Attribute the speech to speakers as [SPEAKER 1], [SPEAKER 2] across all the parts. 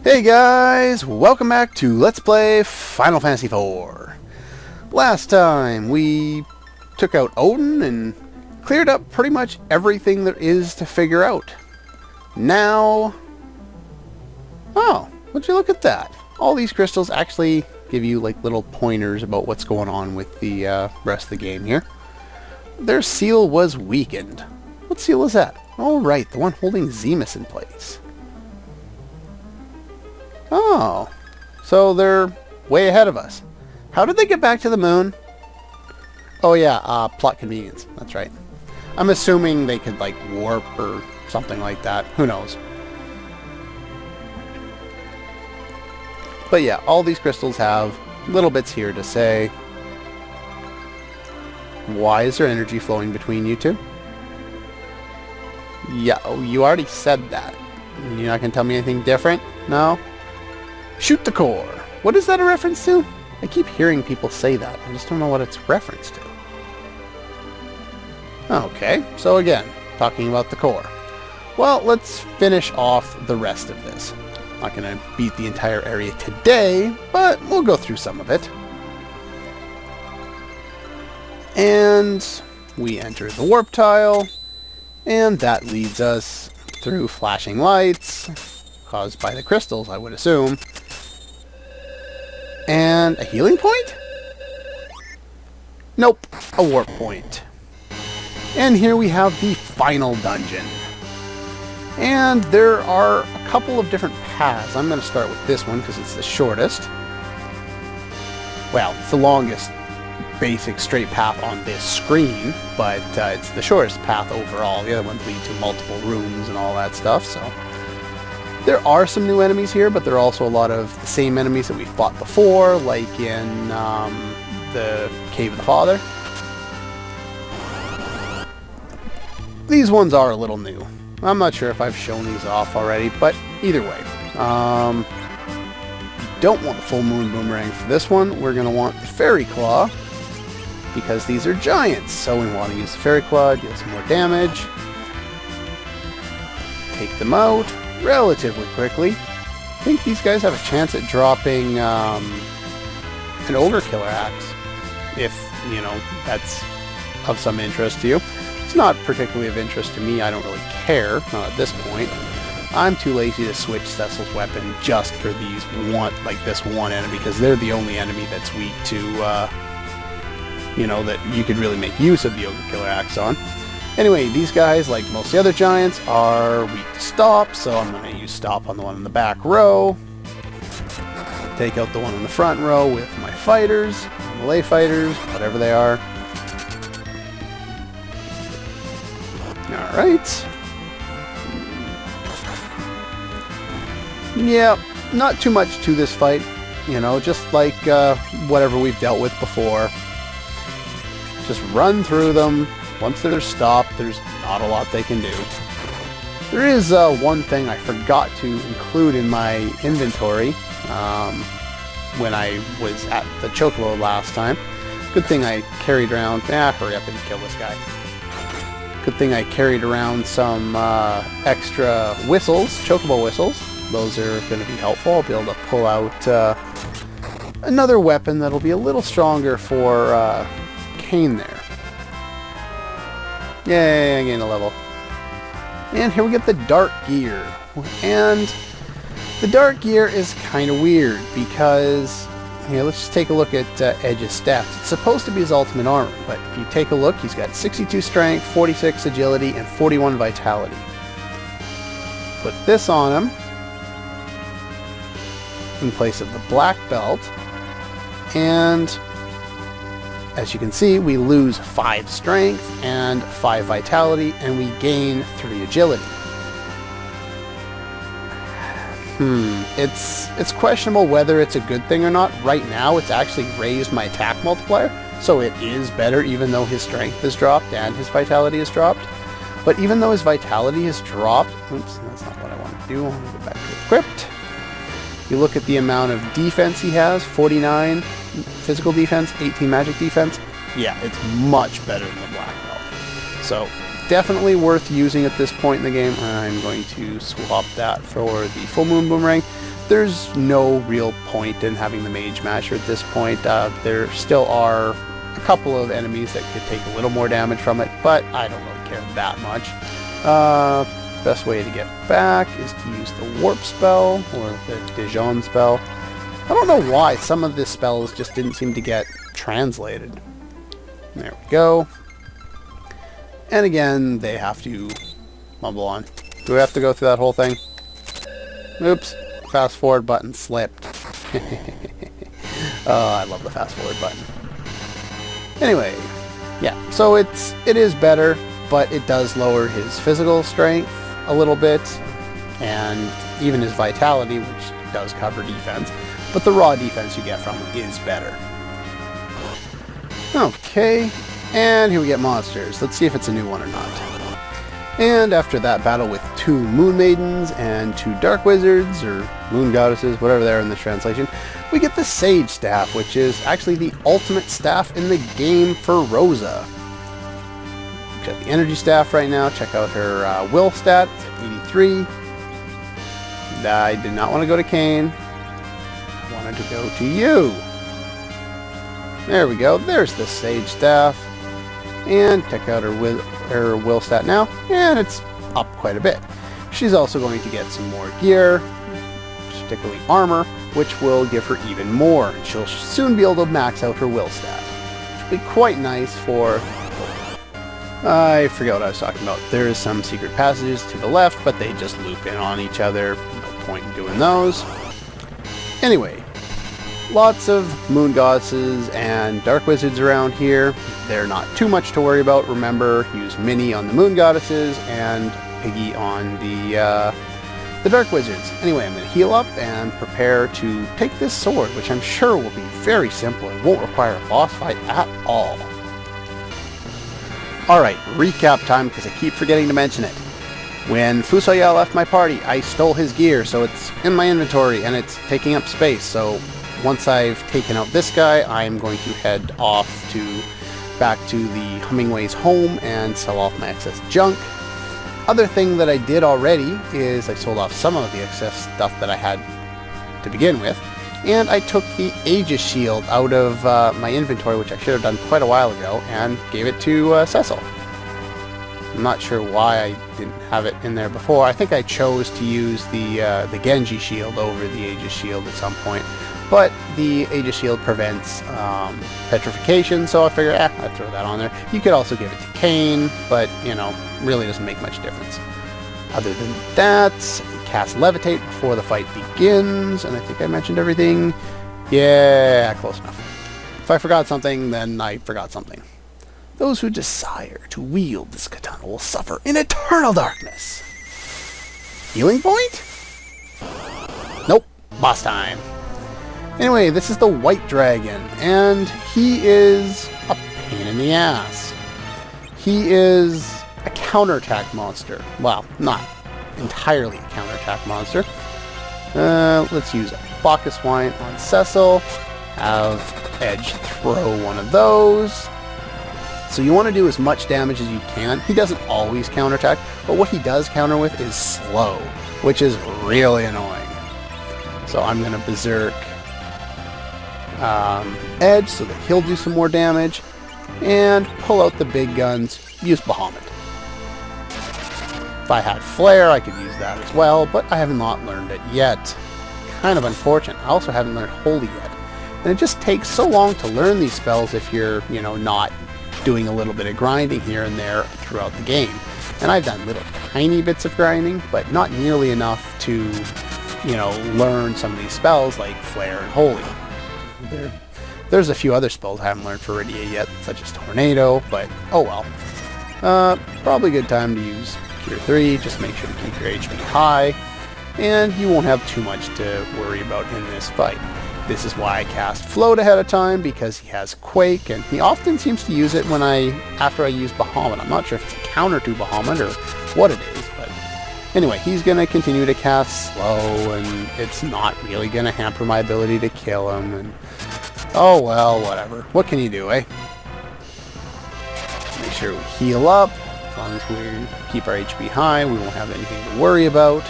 [SPEAKER 1] Hey guys, welcome back to Let's Play Final Fantasy IV. Last time we took out Odin and cleared up pretty much everything there is to figure out. Now... Oh, would you look at that? All these crystals actually give you like little pointers about what's going on with the rest of the game here. Their seal was weakened. What seal is that? Oh right, the one holding Zemus in place. Oh, so they're way ahead of us. How did they get back to the moon? Oh yeah, plot convenience. That's right. I'm assuming they could like warp or something like that. Who knows? But yeah, all these crystals have little bits here to say. Why is there energy flowing between you two? Yeah, oh, you already said that. You're not going to tell me anything different? No? Shoot the core. What is that a reference to? I keep hearing people say that. I just don't know what it's referenced to. Okay, so again, talking about the core. Well, let's finish off the rest of this. I'm not going to beat the entire area today, but we'll go through some of it. And we enter the warp tile, and that leads us through flashing lights, caused by the crystals, I would assume. And a healing point? Nope, a warp point. And here we have the final dungeon. And there are a couple of different paths. I'm going to start with this one because it's the shortest. Well, it's the longest basic straight path on this screen, but it's the shortest path overall. The other ones lead to multiple rooms and all that stuff, so... There are some new enemies here, but there are also a lot of the same enemies that we fought before, like in the Cave of the Father. These ones are a little new. I'm not sure if I've shown these off already, but either way. Don't want the full moon boomerang for this one. We're going to want the fairy claw, because these are giants, so we want to use the fairy claw, deal some more damage. Take them out relatively quickly. I think these guys have a chance at dropping an ogre killer axe, if, you know, that's of some interest to you. It's not particularly of interest to me. I don't really care, not at this point. I'm too lazy to switch Cecil's weapon just for these this one enemy, because they're the only enemy that's weak to, you know, that you could really make use of the ogre killer axe on. Anyway, these guys, like most of the other giants, are weak to stop, so I'm going to use stop on the one in the back row. Take out the one in the front row with my fighters, melee fighters, whatever they are. Alright. Yeah, not too much to this fight, you know, just like whatever we've dealt with before. Just run through them. Once they're stopped, there's not a lot they can do. There is one thing I forgot to include in my inventory when I was at the Chocobo last time. Good thing I carried around... hurry up and kill this guy. Good thing I carried around some extra whistles, Chocobo whistles. Those are going to be helpful. I'll be able to pull out another weapon that'll be a little stronger for Cain there. Yay, I gained a level. And here we get the Dark Gear. And the Dark Gear is kind of weird because, here, let's just take a look at Edge's stats. It's supposed to be his ultimate armor, but if you take a look, he's got 62 strength, 46 agility, and 41 vitality. Put this on him in place of the black belt, and as you can see, we lose 5 strength and 5 vitality, and we gain 3 agility. It's questionable whether it's a good thing or not. Right now, it's actually raised my attack multiplier, so it is better even though his strength has dropped and his vitality has dropped. But even though his vitality has dropped... Oops, that's not what I want to do. I want to go back to equipped. You look at the amount of defense he has, 49 physical defense, 18 magic defense. Yeah, it's much better than the black belt. So, definitely worth using at this point in the game. I'm going to swap that for the full moon boomerang. there's no real point in having the Mage Masher at this point. There still are a couple of enemies that could take a little more damage from it, but I don't really care that much. Best way to get back is to use the Warp spell, or the Dijon spell. I don't know why some of the spells just didn't seem to get translated. There we go. And again, they have to mumble on. Do we have to go through that whole thing? Oops. Fast forward button slipped. Oh, I love the fast forward button. Anyway, yeah, so it is better, but it does lower his physical strength a little bit, and even his vitality, which does cover defense, but the raw defense you get from it is better. Okay, and here we get monsters. Let's see if it's a new one or not. And after that battle with 2 Moon Maidens and 2 Dark Wizards, or Moon Goddesses, whatever they are in the translation, we get the Sage Staff, which is actually the ultimate staff in the game for Rosa. Check the Energy Staff right now. Check out her Will stat. It's at 83. I did not want to go to Kane. I wanted to go to you. There we go. There's the Sage Staff. And check out her Will stat now, and it's up quite a bit. She's also going to get some more gear, particularly armor, which will give her even more. She'll soon be able to max out her Will stat, which will be quite nice for... I forget what I was talking about. There's some secret passages to the left, but they just loop in on each other. No point in doing those. Anyway, lots of Moon Goddesses and Dark Wizards around here. They're not too much to worry about. Remember, use Minnie on the Moon Goddesses and Piggy on the Dark Wizards. Anyway, I'm going to heal up and prepare to take this sword, which I'm sure will be very simple and won't require a boss fight at all. Alright, recap time, because I keep forgetting to mention it. When Fusoya left my party, I stole his gear, so it's in my inventory and it's taking up space. So once I've taken out this guy, I'm going to head off back to the Hummingway's home and sell off my excess junk. Other thing that I did already is I sold off some of the excess stuff that I had to begin with, and I took the Aegis Shield out of my inventory, which I should have done quite a while ago, and gave it to Cecil. I'm not sure why I didn't have it in there before. I think I chose to use the Genji Shield over the Aegis Shield at some point, but the Aegis Shield prevents petrification, so I figured, I'd throw that on there. You could also give it to Kane, but, you know, really doesn't make much difference. Other than that, cast Levitate before the fight begins, and I think I mentioned everything. Yeah, close enough. If I forgot something, then I forgot something. Those who desire to wield this katana will suffer in eternal darkness. Healing point? Nope. Boss time. Anyway, this is the White Dragon, and he is a pain in the ass. He is a counterattack monster. Well, not entirely a counterattack monster. Let's use a Bacchus Wine on Cecil. Have Edge throw one of those. So you want to do as much damage as you can. He doesn't always counterattack, but what he does counter with is slow, which is really annoying. So I'm going to Berserk Edge so that he'll do some more damage, and pull out the big guns, use Bahamut. If I had Flare, I could use that as well, but I have not learned it yet. Kind of unfortunate. I also haven't learned Holy yet. And it just takes so long to learn these spells if you're, you know, not doing a little bit of grinding here and there throughout the game. And I've done little tiny bits of grinding, but not nearly enough to, you know, learn some of these spells like Flare and Holy. There's a few other spells I haven't learned for Rydia yet, such as Tornado, but oh well. Probably a good time to use Cure 3, just make sure to keep your HP high, and you won't have too much to worry about in this fight. This is why I cast Float ahead of time, because he has Quake, and he often seems to use it after I use Bahamut. I'm not sure if it's a counter to Bahamut or what it is, but anyway, he's going to continue to cast slow, and it's not really going to hamper my ability to kill him, and oh well, whatever. What can you do, eh? Make sure we heal up. As long as we keep our HP high, we won't have anything to worry about.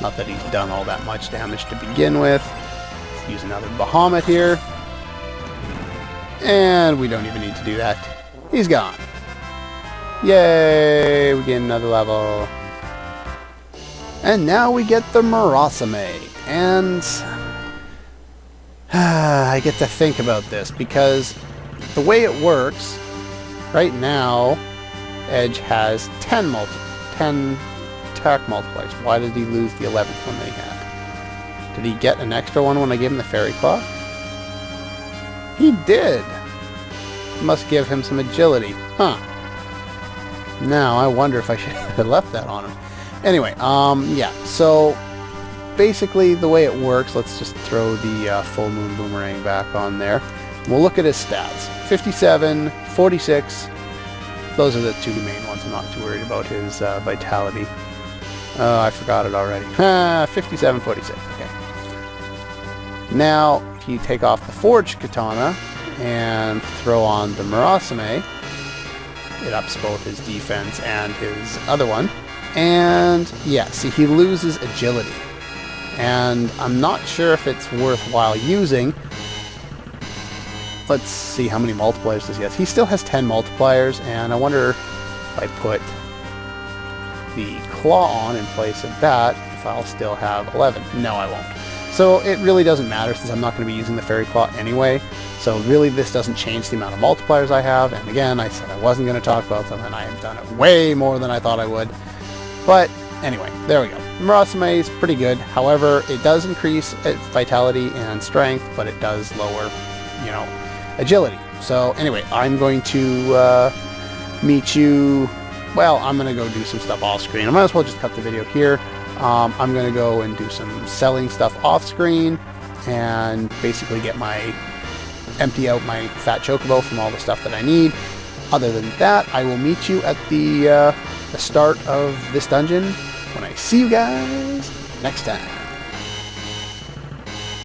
[SPEAKER 1] Not that he's done all that much damage to begin with. Let's use another Bahamut here. And we don't even need to do that. He's gone. Yay! We get another level. And now we get the Murasame. And I get to think about this because the way it works, right now, Edge has 10 attack multipliers. Why did he lose the 11th one that he had? Did he get an extra one when I gave him the Fairy Claw? He did! Must give him some agility. Huh. Now, I wonder if I should have left that on him. Anyway, yeah, so basically the way it works, let's just throw the Full Moon Boomerang back on there. We'll look at his stats. 57, 46. Those are the two main ones. I'm not too worried about his vitality. Oh, I forgot it already. 57, 46. Okay. Now, if you take off the Forged Katana and throw on the Murasame, it ups both his defense and his other one. And, yeah, see, he loses agility. And I'm not sure if it's worthwhile using. Let's see how many multipliers does he have. He still has 10 multipliers, and I wonder if I put the claw on in place of that, if I'll still have 11. No, I won't. So it really doesn't matter since I'm not going to be using the Fairy Claw anyway. So really this doesn't change the amount of multipliers I have. And again, I said I wasn't going to talk about them, and I have done it way more than I thought I would. But anyway, there we go. Murasame is pretty good. However, it does increase its vitality and strength, but it does lower, you know, agility. So anyway, I'm going to meet you. Well, I'm going to go do some stuff off screen. I might as well just cut the video here. I'm going to go and do some selling stuff off screen and basically empty out my fat chocobo from all the stuff that I need. Other than that, I will meet you at the start of this dungeon when I see you guys next time.